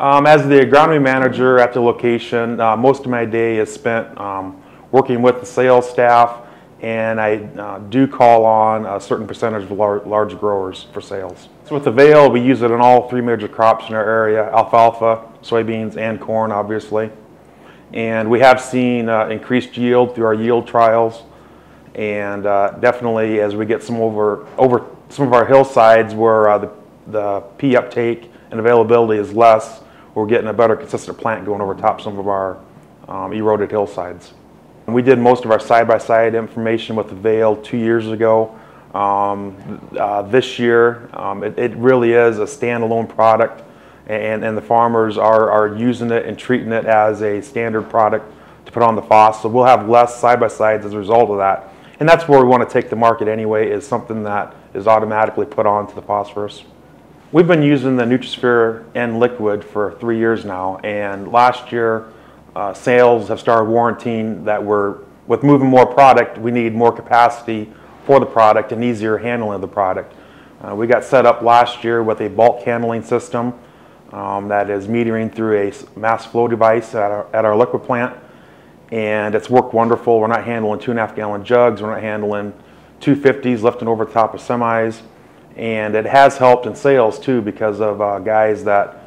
As the agronomy manager at the location, most of my day is spent working with the sales staff, and I do call on a certain percentage of large growers for sales. So with AVAIL, we use it in all three major crops in our area: alfalfa, soybeans, and corn, obviously. And we have seen increased yield through our yield trials, and definitely as we get some over some of our hillsides where the pea uptake and availability is less, we're getting a better consistent plant going over top some of our eroded hillsides. We did most of our side-by-side information with AVAIL 2 years ago. This year, it really is a standalone product, and the farmers are using it and treating it as a standard product to put on the phos. So we'll have less side-by-sides as a result of that. And that's where we want to take the market anyway, is something that is automatically put onto the phosphorus. We've been using the Nutrisphere N liquid for 3 years now, and last year sales have started warranting that with moving more product, we need more capacity for the product and easier handling of the product. We got set up last year with a bulk handling system that is metering through a mass flow device at our liquid plant, and it's worked wonderful. We're not handling 2.5 gallon jugs, we're not handling 250s lifting over the top of semis, and it has helped in sales too, because of guys that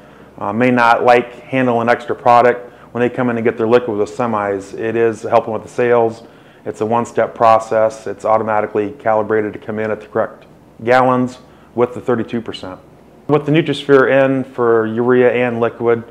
may not like handling extra product. When they come in and get their liquid with the semis, it is helping with the sales. It's a one-step process. It's automatically calibrated to come in at the correct gallons with the 32%. With the Nutrisphere N for urea and liquid,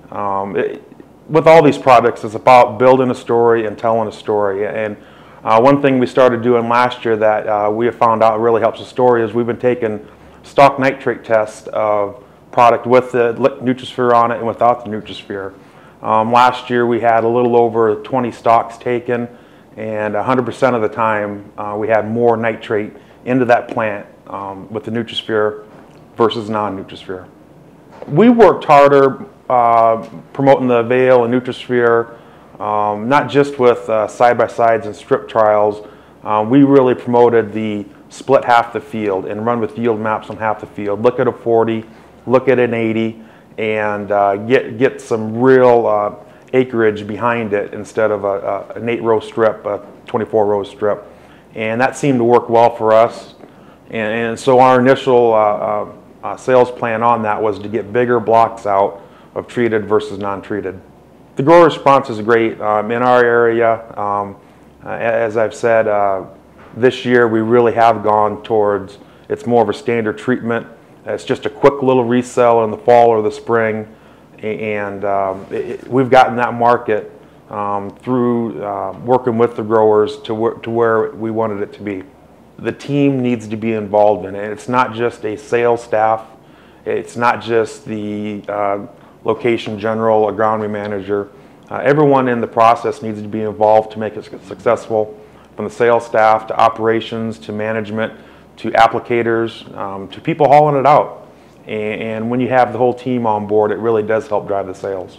with all these products, it's about building a story and telling a story. And one thing we started doing last year that we have found out really helps the story is we've been taking stock nitrate tests of product with the Nutrisphere on it and without the Nutrisphere. Last year we had a little over 20 stocks taken, and 100% of the time we had more nitrate into that plant with the Nutrisphere versus non-Nutrisphere. We worked harder promoting the AVAIL and Nutrisphere, not just with side-by-sides and strip trials. We really promoted the split half the field and run with yield maps on half the field. Look at a 40, look at an 80, and get some real acreage behind it instead of an 8-row strip, a 24-row strip. And that seemed to work well for us. And so our initial sales plan on that was to get bigger blocks out of treated versus non-treated. The grower response is great. In our area, as I've said, this year we really have gone towards, it's more of a standard treatment. It's just a quick little resell in the fall or the spring, and we've gotten that market through working with the growers to where we wanted it to be. The team needs to be involved in it. It's not just a sales staff. It's not just the location general, agronomy manager. Everyone in the process needs to be involved to make it successful, from the sales staff to operations to management to applicators to people hauling it out. And when you have the whole team on board, it really does help drive the sales.